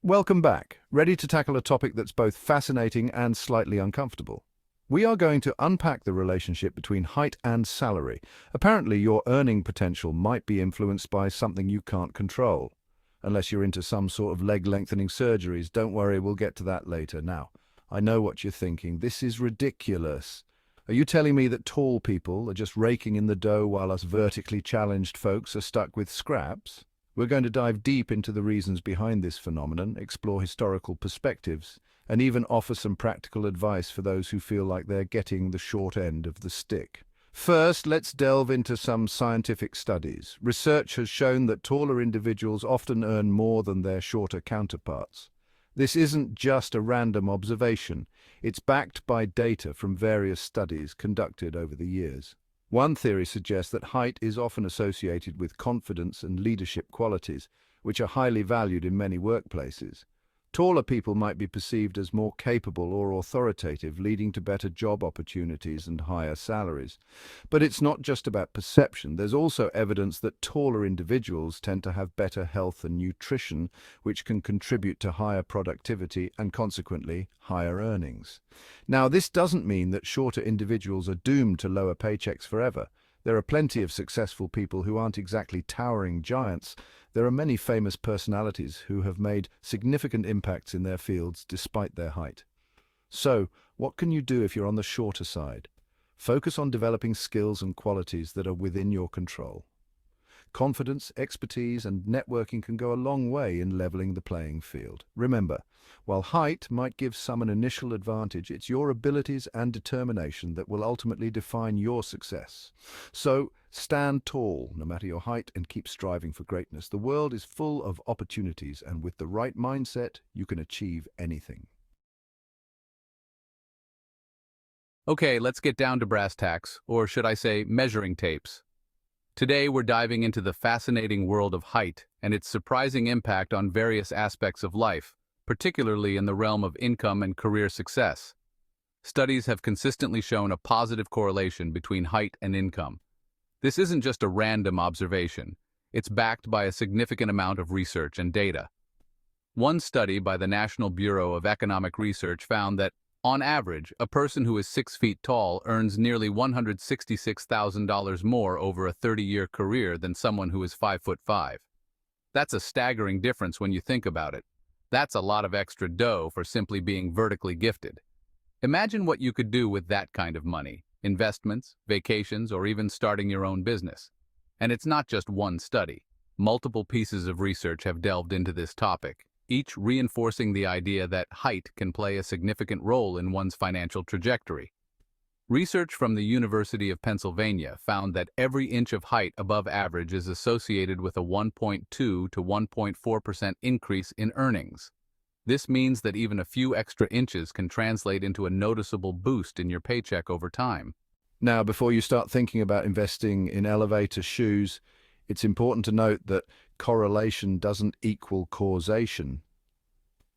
Welcome back, ready to tackle a topic that's both fascinating and slightly uncomfortable. We are going to unpack the relationship between height and salary. Apparently, your earning potential might be influenced by something you can't control. Unless you're into some sort of leg-lengthening surgeries, don't worry, we'll get to that later. Now, I know what you're thinking. This is ridiculous. Are you telling me that tall people are just raking in the dough while us vertically challenged folks are stuck with scraps? We're going to dive deep into the reasons behind this phenomenon, explore historical perspectives, and even offer some practical advice for those who feel like they're getting the short end of the stick. First, let's delve into some scientific studies. Research has shown that taller individuals often earn more than their shorter counterparts. This isn't just a random observation. It's backed by data from various studies conducted over the years. One theory suggests that height is often associated with confidence and leadership qualities, which are highly valued in many workplaces. Taller people might be perceived as more capable or authoritative, leading to better job opportunities and higher salaries. But it's not just about perception. There's also evidence that taller individuals tend to have better health and nutrition, which can contribute to higher productivity and consequently higher earnings. Now, this doesn't mean that shorter individuals are doomed to lower paychecks forever. There are plenty of successful people who aren't exactly towering giants. There are many famous personalities who have made significant impacts in their fields despite their height. So, what can you do if you're on the shorter side? Focus on developing skills and qualities that are within your control. Confidence, expertise, and networking can go a long way in leveling the playing field. Remember, while height might give some an initial advantage, it's your abilities and determination that will ultimately define your success. So, stand tall, no matter your height, and keep striving for greatness. The world is full of opportunities, and with the right mindset, you can achieve anything. Okay, let's get down to brass tacks, or should I say measuring tapes. Today we're diving into the fascinating world of height and its surprising impact on various aspects of life, particularly in the realm of income and career success. Studies have consistently shown a positive correlation between height and income. This isn't just a random observation. It's backed by a significant amount of research and data. One study by the National Bureau of Economic Research found that, on average, a person who is 6 feet tall earns nearly $166,000 more over a 30-year career than someone who is 5'5". That's a staggering difference when you think about it. That's a lot of extra dough for simply being vertically gifted. Imagine what you could do with that kind of money: investments, vacations, or even starting your own business. And it's not just one study. Multiple pieces of research have delved into this topic, each reinforcing the idea that height can play a significant role in one's financial trajectory. Research from the University of Pennsylvania found that every inch of height above average is associated with a 1.2 to 1.4% increase in earnings. This means that even a few extra inches can translate into a noticeable boost in your paycheck over time. Now, before you start thinking about investing in elevator shoes, it's important to note that correlation doesn't equal causation.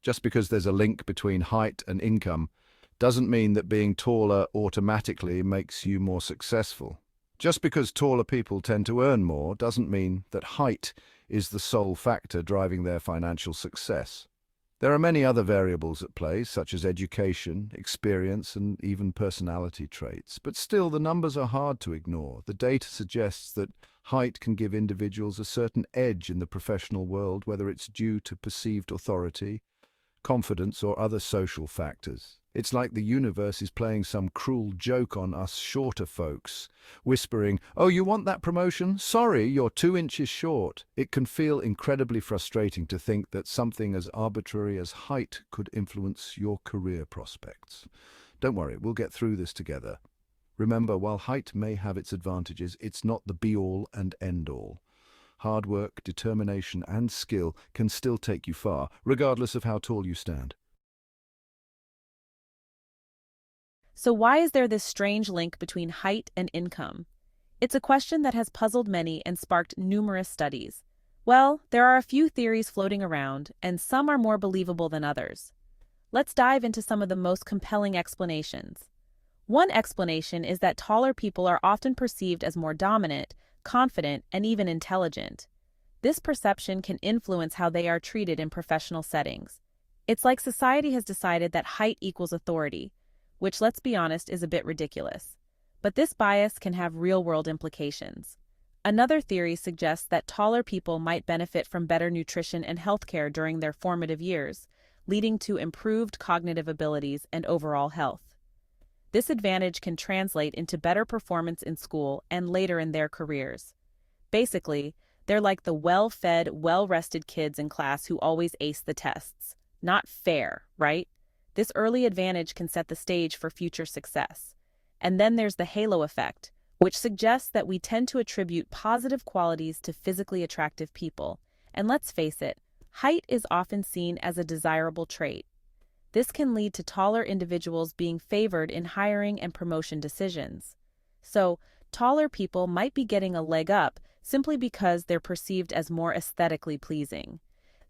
Just because there's a link between height and income doesn't mean that being taller automatically makes you more successful. Just because taller people tend to earn more doesn't mean that height is the sole factor driving their financial success. There are many other variables at play, such as education, experience, and even personality traits. But still, the numbers are hard to ignore. The data suggests that height can give individuals a certain edge in the professional world, whether it's due to perceived authority, confidence, or other social factors. It's like the universe is playing some cruel joke on us shorter folks, whispering, "Oh, you want that promotion? Sorry, you're 2 inches short." It can feel incredibly frustrating to think that something as arbitrary as height could influence your career prospects. Don't worry, we'll get through this together. Remember, while height may have its advantages, it's not the be-all and end-all. Hard work, determination, and skill can still take you far, regardless of how tall you stand. So why is there this strange link between height and income? It's a question that has puzzled many and sparked numerous studies. Well, there are a few theories floating around, and some are more believable than others. Let's dive into some of the most compelling explanations. One explanation is that taller people are often perceived as more dominant, confident, and even intelligent. This perception can influence how they are treated in professional settings. It's like society has decided that height equals authority, which, let's be honest, is a bit ridiculous. But this bias can have real-world implications. Another theory suggests that taller people might benefit from better nutrition and healthcare during their formative years, leading to improved cognitive abilities and overall health. This advantage can translate into better performance in school and later in their careers. Basically, they're like the well-fed, well-rested kids in class who always ace the tests. Not fair, right? This early advantage can set the stage for future success. And then there's the halo effect, which suggests that we tend to attribute positive qualities to physically attractive people. And let's face it, height is often seen as a desirable trait. This can lead to taller individuals being favored in hiring and promotion decisions. So, taller people might be getting a leg up simply because they're perceived as more aesthetically pleasing.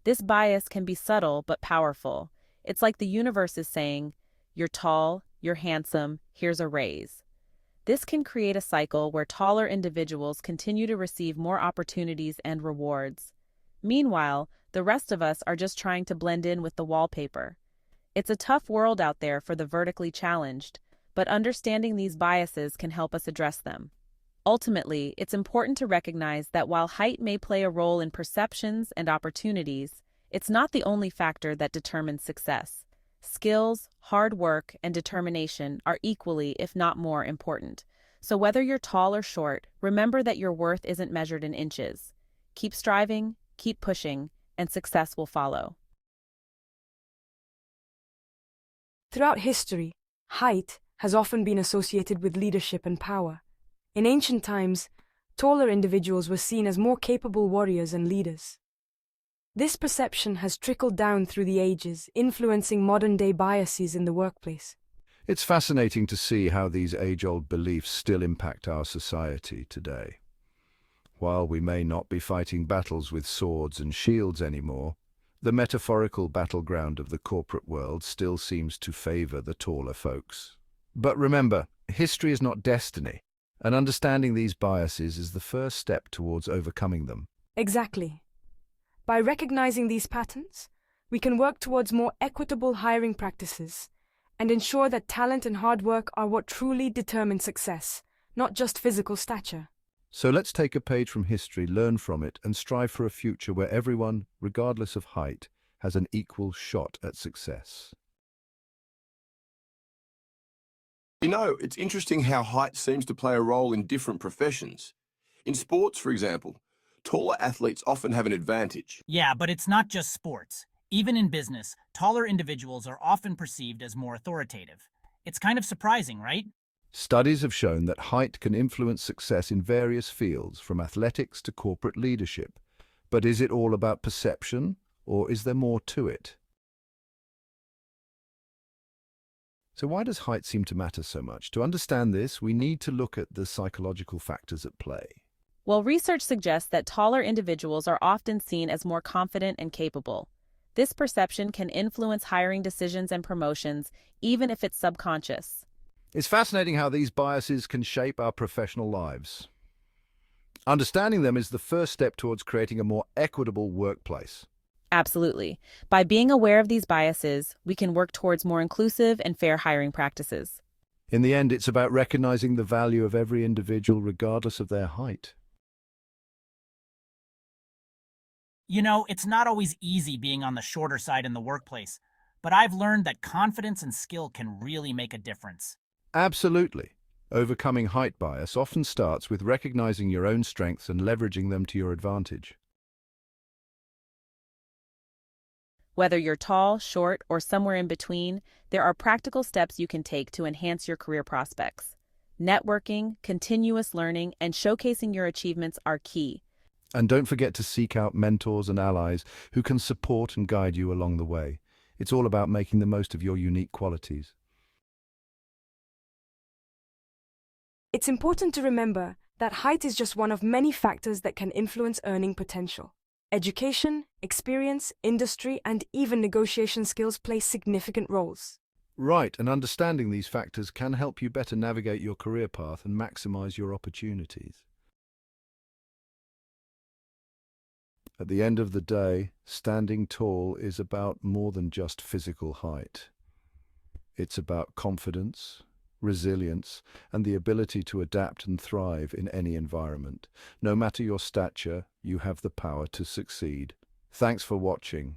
This bias can be subtle but powerful. It's like the universe is saying, "You're tall, you're handsome, here's a raise." This can create a cycle where taller individuals continue to receive more opportunities and rewards. Meanwhile, the rest of us are just trying to blend in with the wallpaper. It's a tough world out there for the vertically challenged, but understanding these biases can help us address them. Ultimately, it's important to recognize that while height may play a role in perceptions and opportunities, it's not the only factor that determines success. Skills, hard work, and determination are equally, if not more, important. So whether you're tall or short, remember that your worth isn't measured in inches. Keep striving, keep pushing, and success will follow. Throughout history, height has often been associated with leadership and power. In ancient times, taller individuals were seen as more capable warriors and leaders. This perception has trickled down through the ages, influencing modern-day biases in the workplace. It's fascinating to see how these age-old beliefs still impact our society today. While we may not be fighting battles with swords and shields anymore, the metaphorical battleground of the corporate world still seems to favor the taller folks. But remember, history is not destiny, and understanding these biases is the first step towards overcoming them. Exactly. By recognizing these patterns, we can work towards more equitable hiring practices and ensure that talent and hard work are what truly determine success, not just physical stature. So let's take a page from history, learn from it, and strive for a future where everyone, regardless of height, has an equal shot at success. You know, it's interesting how height seems to play a role in different professions. In sports, for example, taller athletes often have an advantage. Yeah, but it's not just sports. Even in business, taller individuals are often perceived as more authoritative. It's kind of surprising, right? Studies have shown that height can influence success in various fields, from athletics to corporate leadership. But is it all about perception, or is there more to it? So why does height seem to matter so much? To understand this, we need to look at the psychological factors at play. Well, research suggests that taller individuals are often seen as more confident and capable. This perception can influence hiring decisions and promotions, even if it's subconscious. It's fascinating how these biases can shape our professional lives. Understanding them is the first step towards creating a more equitable workplace. Absolutely. By being aware of these biases, we can work towards more inclusive and fair hiring practices. In the end, it's about recognizing the value of every individual regardless of their height. You know, it's not always easy being on the shorter side in the workplace, but I've learned that confidence and skill can really make a difference. Absolutely. Overcoming height bias often starts with recognizing your own strengths and leveraging them to your advantage. Whether you're tall, short, or somewhere in between, there are practical steps you can take to enhance your career prospects. Networking, continuous learning, and showcasing your achievements are key. And don't forget to seek out mentors and allies who can support and guide you along the way. It's all about making the most of your unique qualities. It's important to remember that height is just one of many factors that can influence earning potential. Education, experience, industry, and even negotiation skills play significant roles. Right, and understanding these factors can help you better navigate your career path and maximize your opportunities. At the end of the day, standing tall is about more than just physical height. It's about confidence, resilience, and the ability to adapt and thrive in any environment. No matter your stature, you have the power to succeed. Thanks for watching.